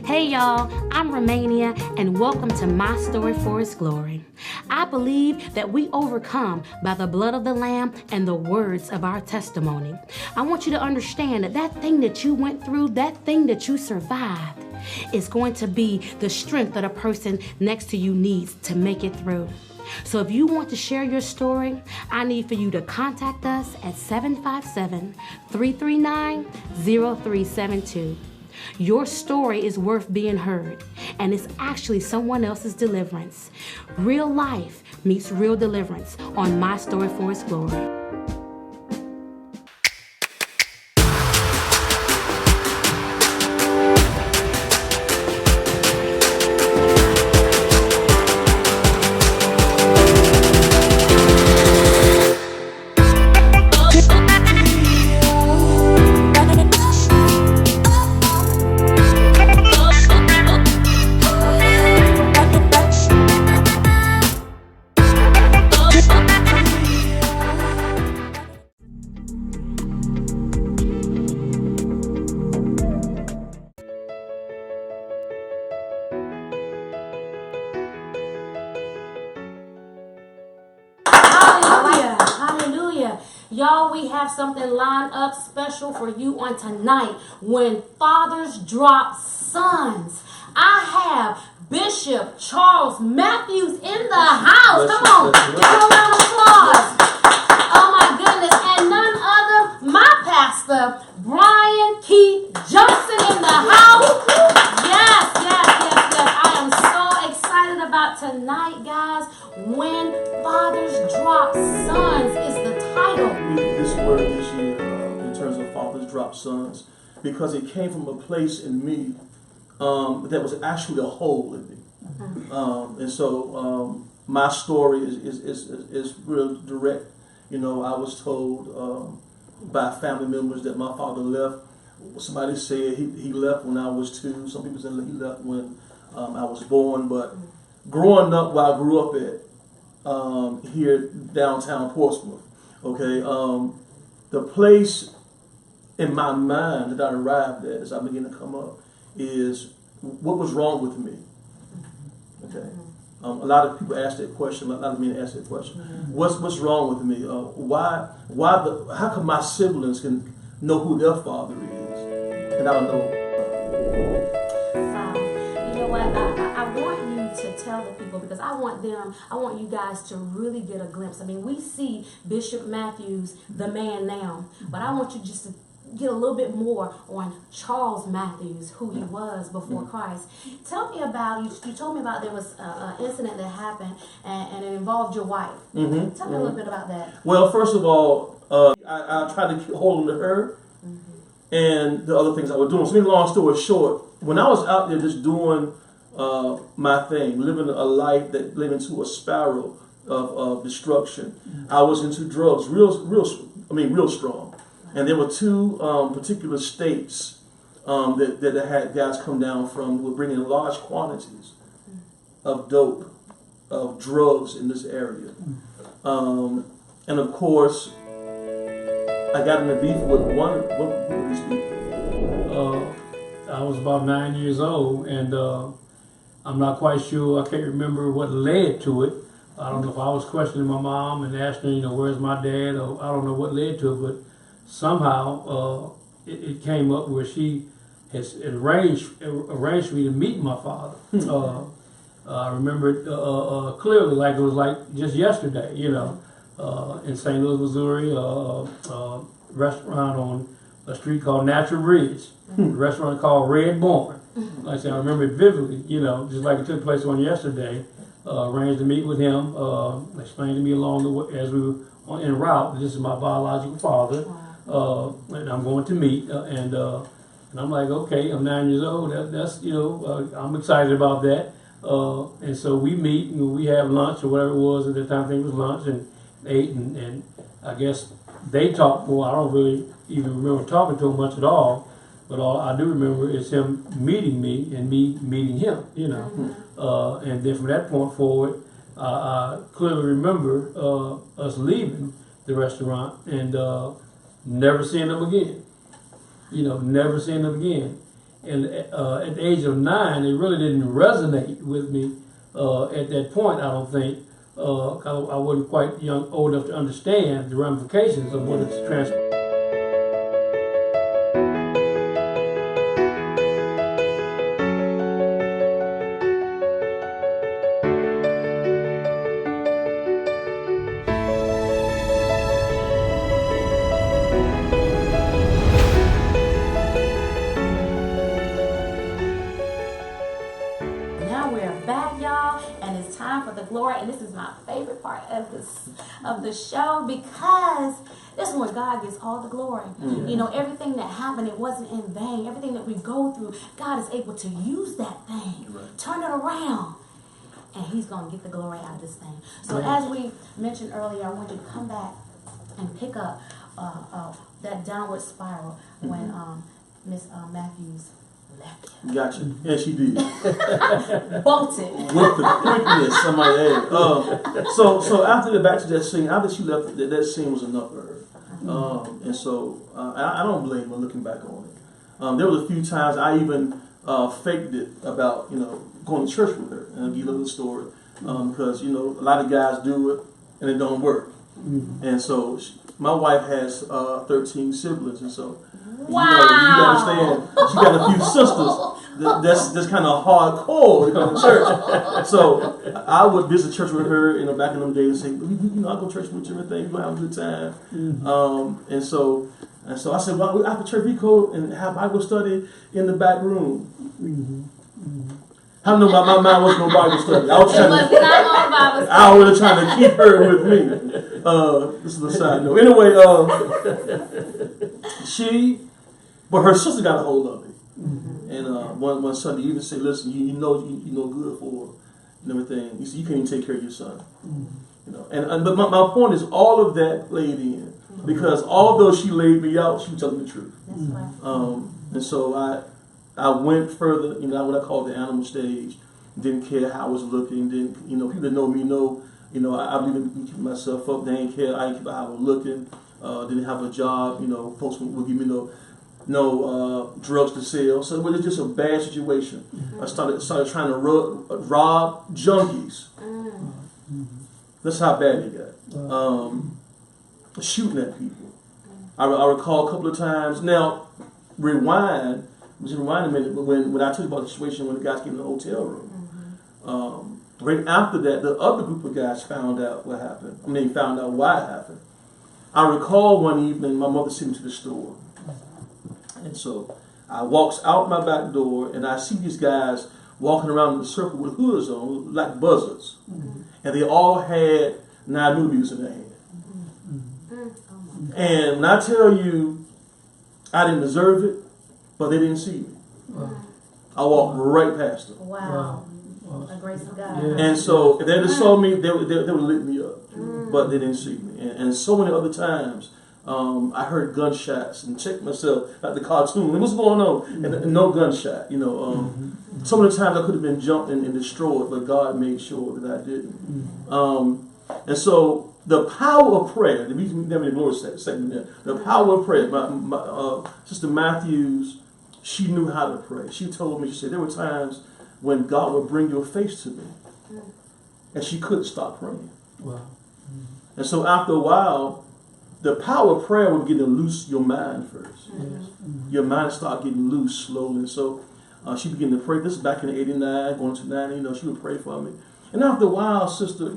Hey y'all, I'm Romania and welcome to My Story for His Glory. I believe that we overcome by the blood of the Lamb and the words of our testimony. I want you to understand that that thing that you went through, that thing that you survived, is going to be the strength that a person next to you needs to make it through. So if you want to share your story, I need for you to contact us at 757-339-0372. Your story is worth being heard, and it's actually someone else's deliverance. Real life meets real deliverance on My Story for His Glory. Y'all, we have something lined up special for you on tonight. When fathers drop sons, I have Bishop Charles Matthews in the house. Come on, give him a round of applause. Oh my goodness, and none other, my pastor, Brian Keith Johnson in the house. Yes. I am so excited about tonight, guys. When fathers drop sons is the title. This word this year, in terms of fathers drop sons, because it came from a place in me that was actually a hole in me, and so my story is real direct. You know, I was told by family members that my father left. Somebody said he left when I was 2. Some people said he left when I was born. But growing up where I grew up at, here downtown Portsmouth, okay, the place in my mind that I arrived at as I began to come up is what was wrong with me. Okay, a lot of people ask that question. A lot of men ask that question. What's wrong with me? How come my siblings can know who their father is, and I don't know? You know what? I want you to tell the people, because I want you guys to really get a glimpse. I mean, we see Bishop Matthews, the man now, but I want you just to get a little bit more on Charles Matthews, who he was before Christ. Tell me about, you told me about there was an incident that happened and it involved your wife. Tell me a little bit about that. Well, first of all, I tried to hold on to her and the other things I was doing. So, long story short, when I was out there just doing my thing, living a life that led into a spiral of destruction, I was into drugs, real strong. And there were 2 particular states that had guys come down from, were bringing large quantities of dope, of drugs in this area. And of course, I got in a beef with one of these people. I was about 9 years old, and I'm not quite sure, I can't remember what led to it. I don't know if I was questioning my mom and asking her, where's my dad, or I don't know what led to it, but somehow it came up where she has arranged for me to meet my father. I remember it clearly, like it was like just yesterday, in St. Louis, Missouri, restaurant on a street called Natural Bridge, a restaurant called Red Barn. Like I said, I remember it vividly, just like it took place on yesterday. Arranged to meet with him, explained to me along the way as we were en route, this is my biological father. And I'm going to meet, and I'm like, okay, I'm 9 years old. That's I'm excited about that. And so we meet and we have lunch or whatever it was at the time. I think it was lunch, and ate, and I guess they talked more. I don't really even remember talking to him much at all. But all I do remember is him meeting me and me meeting him. And then from that point forward, I clearly remember us leaving the restaurant and never seeing them again. Never seeing them again. And at the age of 9, it really didn't resonate with me at that point, I don't think. I wasn't quite old enough to understand the ramifications of what it's transpired. Now we're back, y'all, and it's time for the glory. And this is my favorite part of the show, because this is where God gets all the glory. Mm-hmm. You know, everything that happened, it wasn't in vain. Everything that we go through, God is able to use that thing, Right. turn it around, and He's going to get the glory out of this thing. So as we mentioned earlier, I want you to come back and pick up that downward spiral when Miss Matthews left you. Gotcha. Yeah, she did. Bolted. With the quickness, somebody added. So after the back to that scene, after she left, that scene was enough for her. And so I don't blame her looking back on it. There was a few times I even faked it about, going to church with her. And I'll give you a little story. Because, a lot of guys do it and it don't work. And so my wife has 13 siblings, and so Wow. you understand, she got a few sisters that's kind of hardcore to go to church. So I would visit church with her, back in them days, and say, I'll go to church with you and everything, we're gonna have a good time. And so I said, well, after church we go and have Bible study in the back room. I know my mind wasn't on Bible study. I was really trying to keep her with me. This is a side note. Anyway, but her sister got a hold of it. And one Sunday even said, listen, you know good for and everything. He said, you can't even take care of your son. But my point is, all of that played in, because although she laid me out, she was telling the truth. That's right. And so I went further, what I call the animal stage. Didn't care how I was looking. Didn't, people that know me know, I believe in keeping myself up. They didn't care. I didn't care how I was looking. Didn't have a job. Folks would give me no drugs to sell. So it was just a bad situation. I started trying to rob junkies. That's how bad it got. Shooting at people. I recall a couple of times. Now, rewind a minute. When I told you about the situation when the guys came in the hotel room. Right after that, the other group of guys found out what happened. Found out why it happened. I recall one evening my mother sent me to the store. And so I walks out my back door and I see these guys walking around in a circle with hoods on, like buzzards. And they all had 9mm in their hand. And when I tell you, I didn't deserve it, but they didn't see me. I walked right past them. Wow. The grace of God. Yeah. And so if they had saw me, they would lit me up. But they didn't see me. And so many other times, I heard gunshots and checked myself like the cartoon. What's going on? And no gunshot. Some of the times I could have been jumped and destroyed, but God made sure that I didn't. And so the power of prayer, the reason we never in the glory segment there, the power of prayer. My Sister Matthews, she knew how to pray. She told me, she said, there were times when God would bring your face to me, and she couldn't stop praying. Wow. And so after a while, the power of prayer would begin to loose your mind first. Your mind start getting loose slowly. And so she began to pray. This is back in 89, going to 90, she would pray for me. And after a while, sister,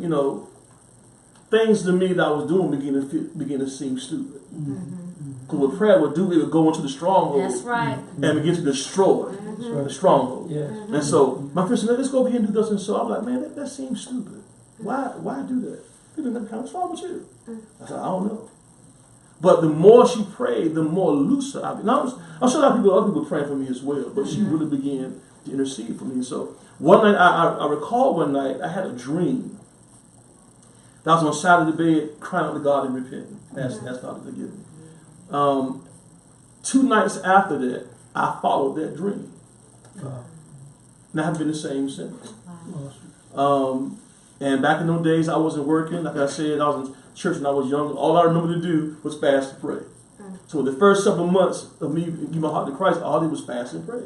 things to me that I was doing begin to seem stupid. Because what prayer would do, it would go into the stronghold. That's right. And begin to destroy the stronghold. Yeah. And so my friend said, let's go over here and do this. And so I'm like, man, that seems stupid. Why do that? What's wrong with you? I said, I don't know. But the more she prayed, the more looser I became. I'm sure other people praying for me as well, but she really began to intercede for me. So one night, I recall one night, I had a dream. I was on the side of the bed crying out to God and repenting. Ask God to forgive me. 2 nights after that, I followed that dream. And I haven't been the same since. And back in those days, I wasn't working. Like I said, I was in church when I was young. All I remember to do was fast and pray. So the first several months of me giving my heart to Christ, all I did was fast and pray.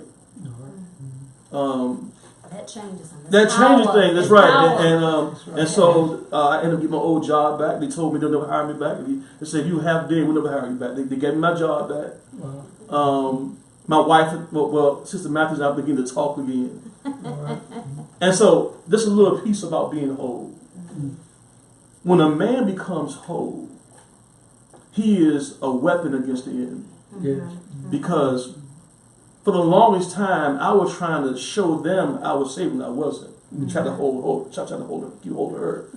That changes them. That changes Power. things. That's It's right. power. And so I ended up getting my old job back. They told me they'll never hire me back. They said, if you have day, we'll never hire you back. They gave me my job back. Wow. My wife, well, Sister Matthews and I began to talk again. All right. And so this is a little piece about being whole. When a man becomes whole, he is a weapon against the enemy. Yes. Because for the longest time, I was trying to show them I was saved when I wasn't. Try to keep hold of her.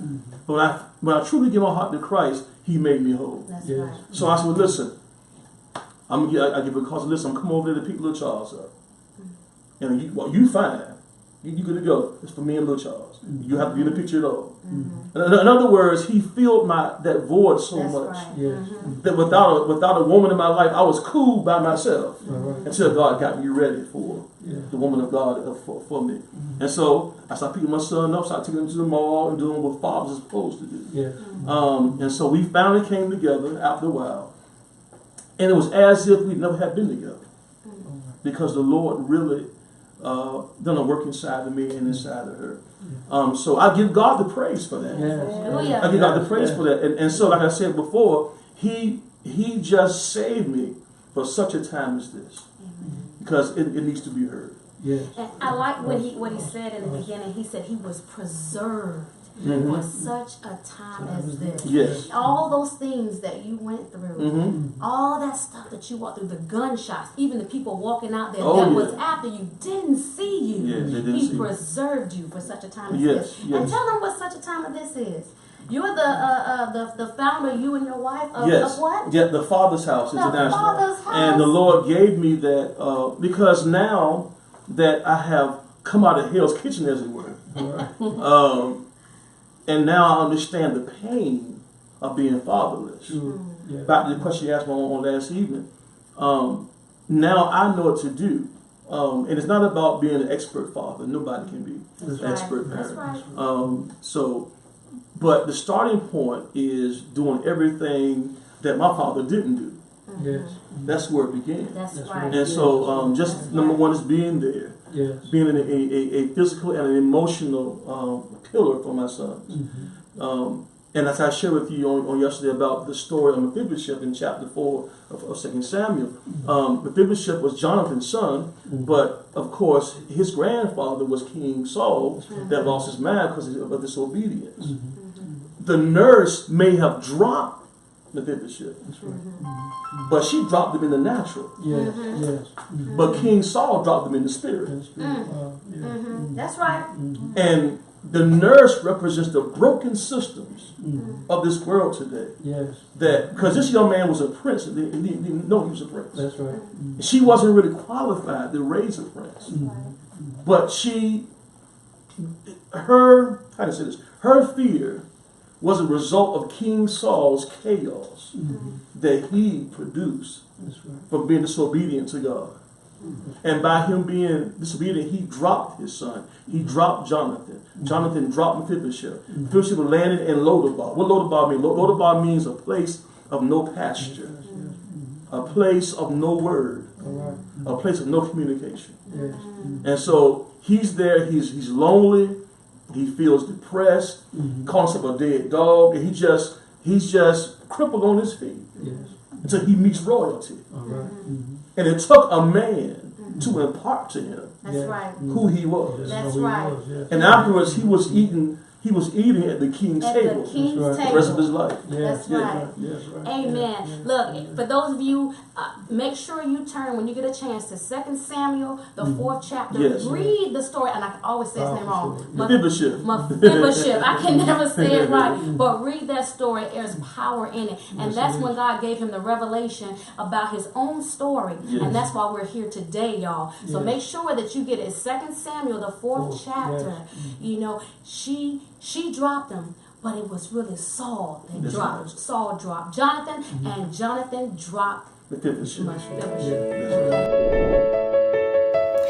But when I truly give my heart to Christ, He made me whole. That's Yes. right. So I said, well, listen, I give a call. Listen, I'm coming over there to pick Little Charles up. And you fine. You good to go. It's for me and Little Charles. You have to be in the picture at all. In other words, He filled that void so That's much right. Yes. that without a woman in my life, I was cool by myself All right. until God got me ready for Yeah. the woman of God for me. And so I started picking my son up, started taking him to the mall and doing what fathers are supposed to do. Yes. And so we finally came together after a while. And it was as if we never had been together. Because the Lord really done a work inside of me and inside of her. So I give God the praise for that. Yes. Hallelujah. I give God the praise Yes. for that. And so, like I said before, He just saved me for such a time as this. Because it needs to be heard. Yes. And I like what he said in the beginning. He said he was preserved for such a time as this. Yes. All those things that you went through, Mm-hmm. all that stuff that you walked through, the gunshots, even the people walking out there Oh, that yeah. was after you didn't see you. Yeah, they didn't He see you. preserved you for such a time as Yes, this. yes. And tell them what such a time as this is. You're the founder, you and your wife, of what? Yeah, the Father's House The International. Father's House. And the Lord gave me that because now that I have come out of Hell's Kitchen, as it were, All right. and now I understand the pain of being fatherless. True. Yeah. Back to the question you asked me on last evening. Now I know what to do. And it's not about being an expert father. Nobody can be That's an right. expert That's parent. right. But the starting point is doing everything that my father didn't do. Yes. That's where it began. That's That's right. right. And so just number one is being there. Yes. Being a physical and an emotional pillar for my sons. And as I shared with you on yesterday about the story of Mephibosheth in chapter 4 of 2 Samuel, Mephibosheth was Jonathan's son, but of course his grandfather was King Saul that lost his mind because of disobedience. The nurse may have dropped Mephibosheth, That's right. but she dropped him in the natural. Yes. Yes. But King Saul dropped him in the spirit. That's good. Yeah. That's right. And the nurse represents the broken systems of this world today. Yes. That because this young man was a prince, and he didn't know he was a prince. That's right. She wasn't really qualified to raise a prince, but her fear was a result of King Saul's chaos that he produced That's right. from being disobedient to God. And by him being disobedient, he dropped his son. He dropped Jonathan. Jonathan dropped Mephibosheth. Mephibosheth landed in Lodabar. What Lodabar means? Lodabar means a place of no pasture, a place of no word, All right. a place of no communication. Yes. And so he's there. He's lonely. He feels depressed. Calls himself a dead dog, and he's just crippled on his feet Yes. until he meets royalty. All right. And it took a man to impart to him That's right. who he was. That's Who he right. was, yes. And afterwards, he was eating at the king's At table the king's That's right. the rest of table. his life. Yes. That's right. Yes. Right. Amen. Look, for those of you, make sure you turn when you get a chance to 2 Samuel, the 4th chapter. Yes. Read the story, and I can always say his name wrong. Mephibosheth. Mephibosheth. I can never say it right. But read that story. There's power in it. And that's when God gave him the revelation about his own story. Yes. And that's why we're here today, y'all. So Yes. make sure that you get it. 2 Samuel, the 4th chapter. Yes. You know, she dropped him. But it was really Saul that That's dropped. right. Saul dropped Jonathan, and Jonathan dropped Mephibosheth. Mephibosheth. That's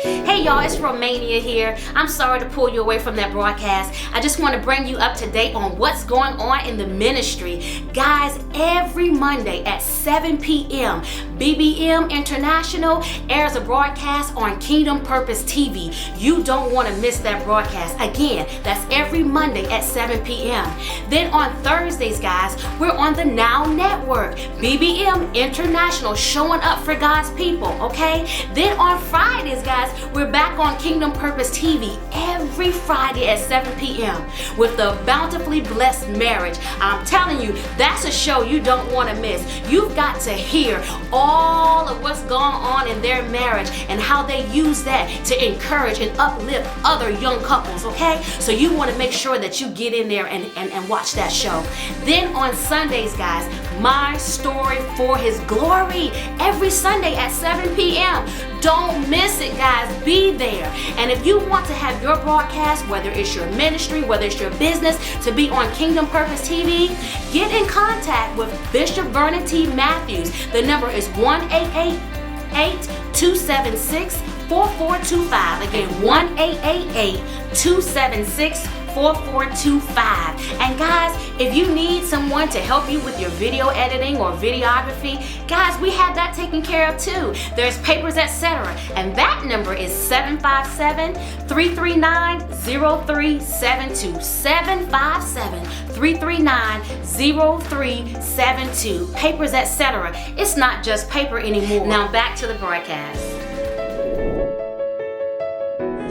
right. Hey y'all, it's Romania here. I'm sorry to pull you away from that broadcast. I just want to bring you up to date on what's going on in the ministry. Guys, every Monday at 7 p.m., BBM International airs a broadcast on Kingdom Purpose TV. You don't want to miss that broadcast. Again, that's every Monday at 7 p.m. Then on Thursdays, guys, we're on the Now Network. BBM International showing up for God's people, okay? Then on Fridays, guys, we're back on Kingdom Purpose TV every Friday at 7 p.m. with the Bountifully Blessed Marriage. I'm telling you, that's a show you don't want to miss. You've got to hear all of what's going on in their marriage and how they use that to encourage and uplift other young couples, okay? So you want to make sure that you get in there and watch that show. Then on Sundays, guys, My Story for His Glory, every Sunday at 7 p.m. Don't miss it, guys. Be there. And if you want to have your broadcast, whether it's your ministry, whether it's your business, to be on Kingdom Purpose TV, get in contact with Bishop Vernon T. Matthews. The number is 1-888-276-4425. Again, 1-888-276-4425. And guys, if you need someone to help you with your video editing or videography, guys, we have that taken care of too. There's Papers Etc. And that number is 757-339-0372. 757-339-0372. Papers Etc. It's not just paper anymore. Now back to the broadcast.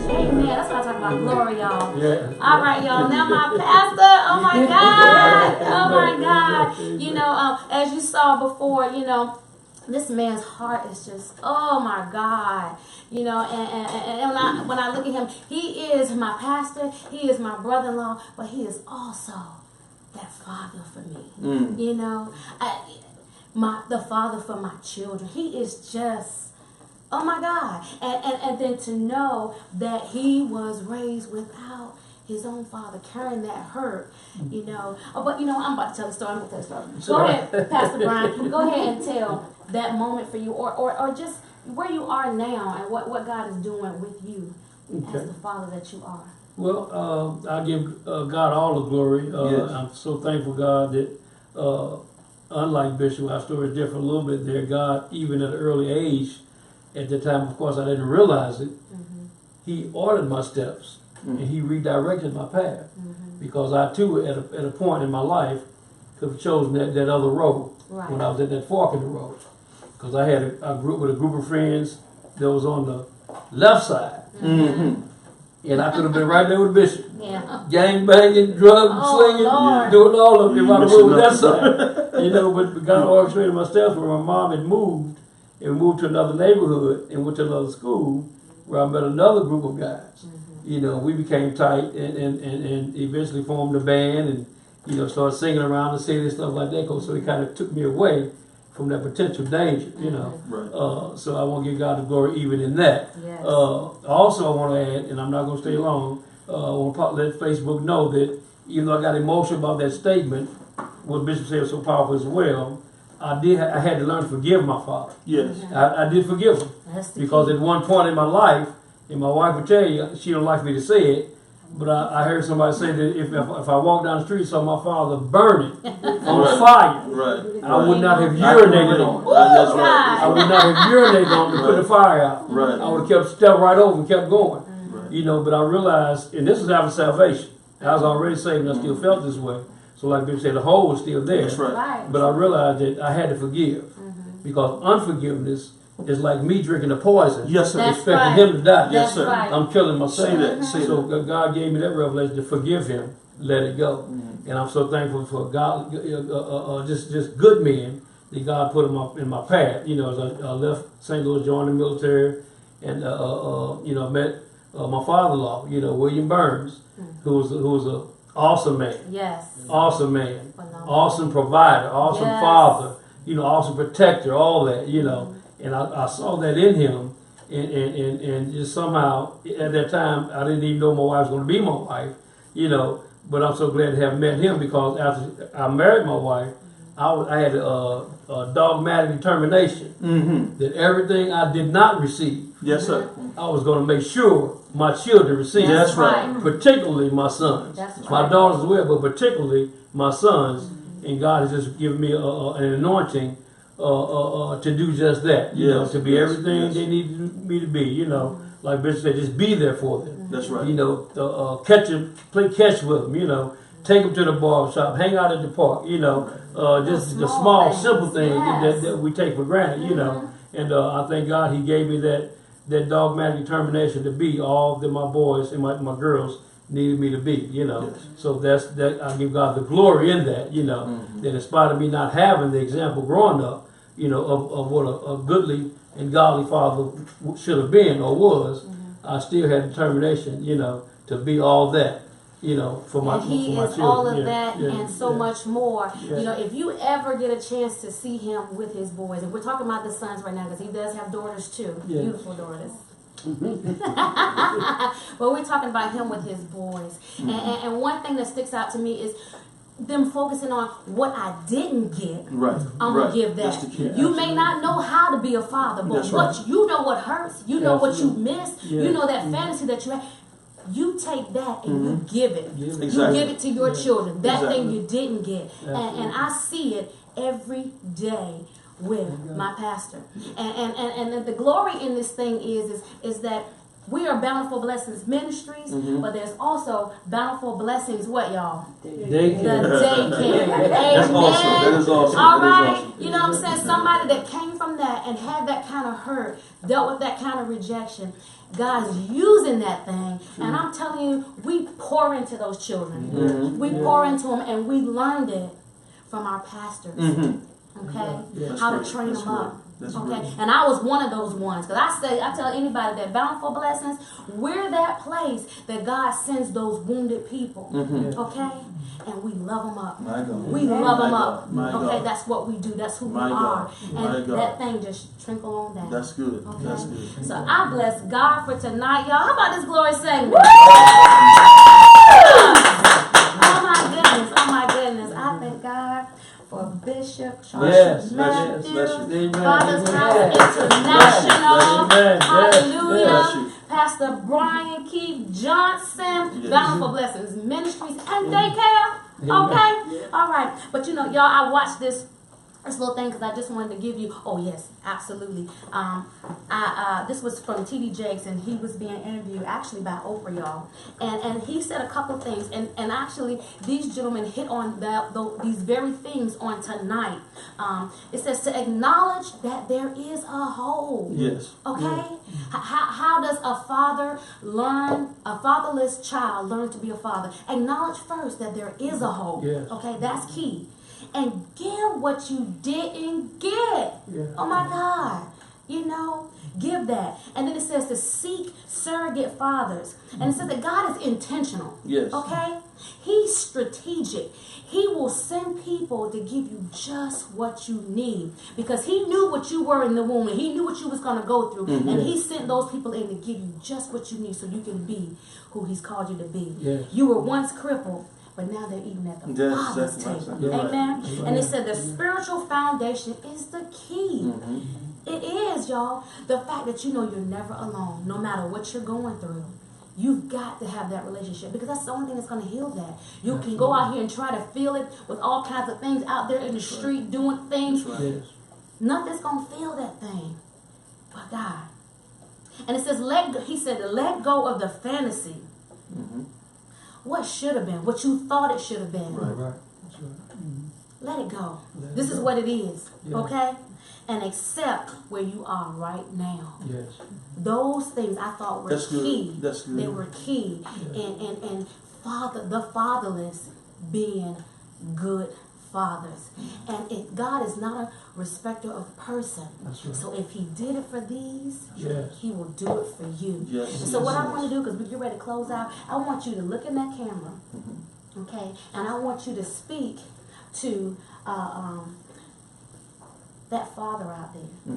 Amen. That's what I talk about. Glory, y'all. Yeah. All right, y'all. Now my pastor. Oh my God. Oh my God. You know, as you saw before, you know, this man's heart is just, oh my God. You know, and when I look at him, he is my pastor. He is my brother-in-law, but he is also that father for me. You know, the father for my children. He is just, oh my God. And then to know that he was raised without his own father, carrying that hurt, you know. Oh, but you know, I'm about to tell the story. I'm going to tell the story. Go ahead, Pastor Brian. Go ahead and tell that moment for you, or just where you are now and what God is doing with you as the father that you are. Well, I give God all the glory. Yes. I'm so thankful, God, that unlike Bishop, our story is different a little bit there. God, even at an early age, at the time, of course, I didn't realize it. He ordered my steps and he redirected my path because I too, at a point in my life, could have chosen that other road when I was at that fork in the road. Because I had a group with a group of friends that was on the left side, and I could have been right there with Bishop, gang banging, drug slinging, doing all of it if I was with that side. You know, but God orchestrated my steps where my mom had moved. And we moved to another neighborhood and went to another school where I met another group of guys. You know, we became tight and eventually formed a band and, you know, started singing around the city and stuff like that. So it kind of took me away from that potential danger, you know. So I want to give God the glory even in that. Also, I want to add, and I'm not going to stay long, I want to let Facebook know that even though I got emotional about that statement, what Bishop said was so powerful as well, I had to learn to forgive my father. Yes. I did forgive him. Because at one point in my life, and my wife would tell you, she don't like me to say it, but I heard somebody say that if I walked down the street and saw my father burning on fire, I would not have urinated on it. That's right. I would not have urinated on it to put the fire out. Right. I would have stepped right over and kept going. You know, but I realized, and this was after salvation. I was already saved and I still felt this way. So like people say, the hole was still there. That's right. But I realized that I had to forgive. Because unforgiveness is like me drinking the poison. Yes, sir. Expecting him to die. Yes, sir. I'm killing myself. Say that. So God gave me that revelation to forgive him, let it go. And I'm so thankful for God, just good men that God put in my path. You know, as I left St. Louis, joined the military, and you know, met my father-in-law, you know, William Burns, who was an awesome man. Awesome man. Awesome provider. Awesome father. You know, awesome protector. All that. You know, and I saw that in him, and just somehow at that time I didn't even know my wife was going to be my wife. You know, but I'm so glad to have met him because after I married my wife, I had a dogmatic determination that everything I did not receive Yes, sir. I was going to make sure my children received. That's right. Particularly my sons. That's right. My daughters as well, but particularly my sons. And God has just given me an anointing to do just that. You know, to be everything they need me to be. You know, like Bishop said, just be there for them. That's right. You know, play catch with them. You know, take them to the barber shop, hang out at the park. You know, just the small, simple things that we take for granted. You know, and I thank God He gave me that dogmatic determination to be all that my boys and my girls needed me to be, you know. Yes. So that I give God the glory in that, you know, that in spite of me not having the example growing up, you know, of what a goodly and godly father should have been or was, I still had determination, you know, to be all that, you know, for my and he for my is children. all of that and so much more. Yeah. You know, if you ever get a chance to see him with his boys, and we're talking about the sons right now because he does have daughters too, beautiful daughters. But we're talking about him with his boys. And one thing that sticks out to me is them focusing on what I didn't get. Right. I'm gonna give that. That's the key. You may not know how to be a father, but That's what right. you know what hurts, you know what you missed, Yeah. you know that fantasy that you had. You take that and you give it. Exactly. You give it to your children. That Exactly. thing you didn't get. And I see it every day with my pastor. And the glory in this thing is that we are Bountiful Blessings Ministries, but there's also Bountiful Blessings, what y'all? The Daycare. daycare. That's awesome. That is awesome. All That is right. awesome. You know what I'm saying? Somebody that came from that and had that kind of hurt, dealt with that kind of rejection. God's using that thing. And I'm telling you, we pour into those children. We pour into them, and we learned it from our pastors. Okay? That's How great. to train That's them up. great. That's Okay, great. and I was one of those ones because I tell anybody that Bountiful Blessings, we're that place that God sends those wounded people. Okay, and we love them up. My God. We love them My up. God. My Okay, God. that's what we do. That's who My we are, God. My and God. that thing just trickle on down. That's good. Okay. That's good. So I bless God for tonight, y'all. How about this glory segment? Oh my goodness! Oh my goodness! I thank God for Bishop Charles Yes, Matthews, bless you. Father's House Amen. International. Amen. Hallelujah. Bless you. Pastor Brian Keith Johnson, Yes. Bountiful Blessings Ministries and Daycare. Okay? All right. But you know, y'all, I watched this little thing because I just wanted to give you. Oh yes, absolutely. This was from T.D. Jakes, and he was being interviewed actually by Oprah, y'all. And he said a couple things, and actually these gentlemen hit on these very things on tonight. It says to acknowledge that there is a hole. Yes. Okay. How does a fatherless child learn to be a father? Acknowledge first that there is a hole. Yes. Okay, that's key. And give what you didn't get. Yeah. Oh my God. You know, give that. And then it says to seek surrogate fathers. And it says that God is intentional. Yes. Okay? He's strategic. He will send people to give you just what you need. Because he knew what you were in the womb and he knew what you was going to go through. And he sent those people in to give you just what you need so you can be who he's called you to be. Yes. You were once crippled, but now they're eating at the Yes, Father's that's table. right. Yeah. Amen. Right. And it said the spiritual foundation is the key. It is, y'all. The fact that you know you're never alone, no matter what you're going through. You've got to have that relationship because that's the only thing that's going to heal that. You can go out here and try to feel it with all kinds of things out there in the street doing things. That's right. Yes. Nothing's going to feel that thing but God. And it says, he said, let go of the fantasy. What should have been, what you thought it should have been. Right. That's right. Let it go. Let it This is go. what it is. Yeah. Okay? And accept where you are right now. Yes. Those things I thought were That's good. key. That's good. They were key. And the fatherless being good fathers. And God is not a respecter of person. That's right. So if he did it for these, Yes. he will do it for you. Yes, And so yes, what I yes. want to do, because we get ready to close out, I want you to look in that camera. Okay? And I want you to speak to that father out there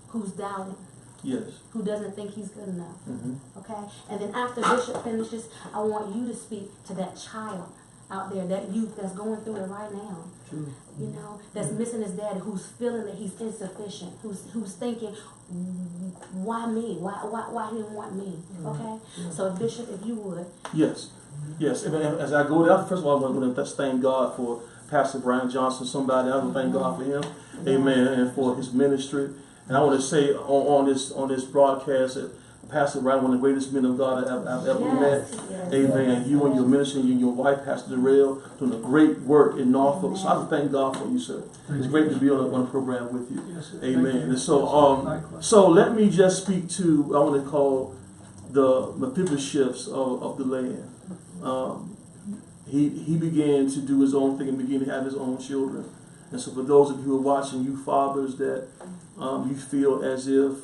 who's doubting, Yes. who doesn't think he's good enough. Okay? And then after Bishop finishes, I want you to speak to that child out there, that youth that's going through it right now. True. You know, that's missing his dad, who's feeling that he's insufficient, who's thinking, why me? Why he didn't want me? Okay? So Bishop, if you would. Yes. Yes. And as I go there, first of all, I want to thank God for Pastor Brian Johnson, somebody. I want to thank God for him. Amen. And for his ministry. And I want to say on this broadcast that Pastor Brian, one of the greatest men of God I've ever met. Yes. Amen. You and your ministry, you and your wife, Pastor Darrell, doing a great work in Norfolk. So I thank God for you, sir. It's great to be on a program with you. Yes, sir. Amen. Thank you. And so let me just speak to, I want to call the Mephibosheths of the land. He began to do his own thing and began to have his own children. And so for those of you who are watching, you fathers that you feel as if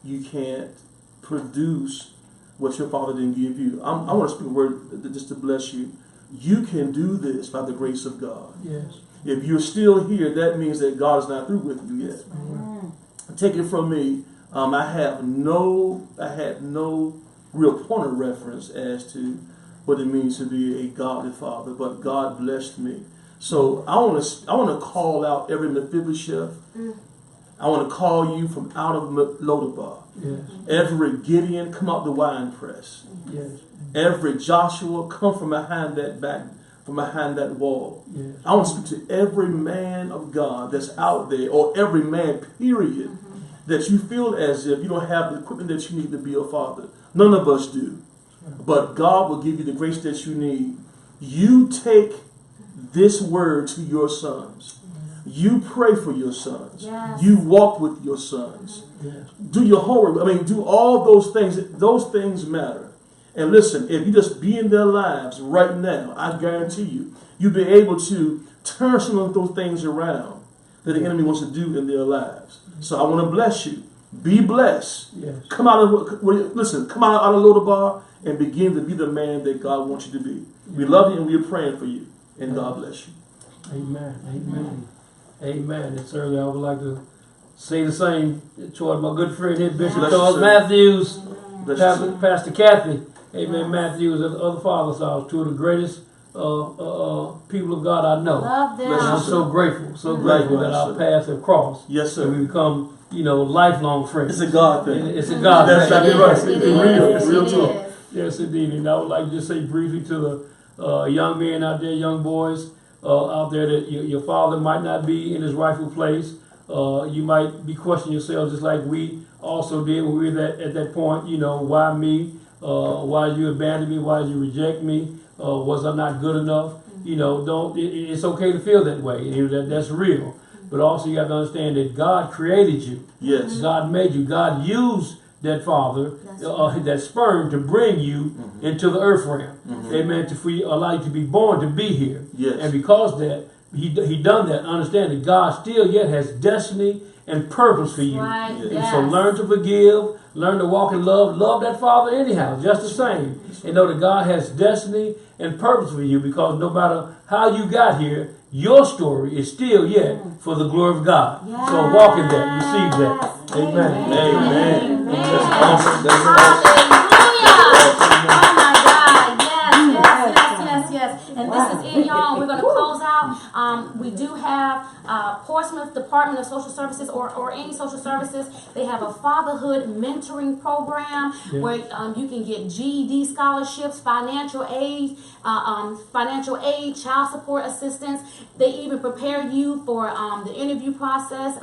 you can't produce what your father didn't give you. I want to speak a word just to bless you. You can do this by the grace of God. Yes. If you're still here, that means that God is not through with you yet. Take it from me. I had no real point of reference as to what it means to be a godly father, but God blessed me. So I want to call out every Mephibosheth. I want to call you from out of Lodabar. Yes. Every Gideon, come out the wine press. Yes. Every Joshua, come from behind that wall. Yes. I want to speak to every man of God that's out there, or every man, period, that you feel as if you don't have the equipment that you need to be a father. None of us do. But God will give you the grace that you need. You take this word to your sons. You pray for your sons. Yes. You walk with your sons. Yes. Do your homework. Do all those things. Those things matter. And listen, if you just be in their lives right now, I guarantee you'll be able to turn some of those things around that the enemy wants to do in their lives. So I want to bless you. Be blessed. Yes. Come out of Lodabar and begin to be the man that God wants you to be. We love you and we are praying for you. And God bless you. Amen. Amen. Amen. And certainly I would like to say the same toward my good friend here, Bishop Bless Charles you, sir. Matthews, Bless you, sir. Pastor Kathy. Amen. Matthews at the other father's house, two of the greatest people of God I know. Love them. Bless And I'm you, so sir. grateful, that our sir. paths have crossed. Yes, And sir. we become, lifelong friends. It's a God thing. It's a God That's thing. exactly right. It It's is. real. It's It real is. talk. Yes, indeed. And I would like to just say briefly to the young men out there, young boys out there, that your father might not be in his rightful place. You might be questioning yourself just like we also did when we were at that point. Why me? Why did you abandon me? Why did you reject me? Was I not good enough? It's okay to feel that way. That's real. But also you have to understand that God created you. Yes. God made you. God used that father, that sperm, to bring you into the earth realm. Amen. To allow you to be born, to be here. Yes. And because that, he done that. Understand that God still yet has destiny and purpose for you. Right. Yes. And so learn to forgive, learn to walk in love, love that father anyhow, just the same. And know that God has destiny and purpose for you, because no matter how you got here, your story is still yet for the glory of God. Yes. So walk in that, receive that. Amen. Amen. Amen. That's awesome. That's awesome. Hallelujah. Oh my God. Yes. And this is it, y'all. We're going to close out. We do have Portsmouth Department of Social Services or any social services. They have a fatherhood mentoring program where you can get GED scholarships, financial aid, child support assistance. They even prepare you for the interview process,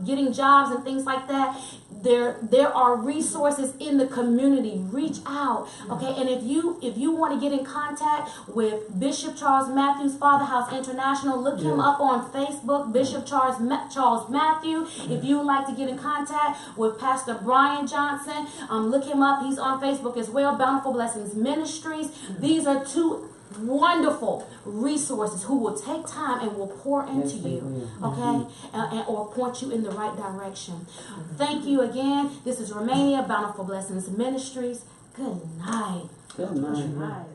getting jobs and things like that. There are resources in the community. Reach out, okay? And if you want to get in contact with Bishop Charles Matthews Father House International, look him up on Facebook, Bishop Charles Matthew. If you would like to get in contact with Pastor Brian Johnson, look him up. He's on Facebook as well. Bountiful Blessings Ministries. These are two wonderful resources who will take time and will pour into you, okay, or point you in the right direction. Thank you again. This is Romania, Bountiful Blessings Ministries. Good night. Good night.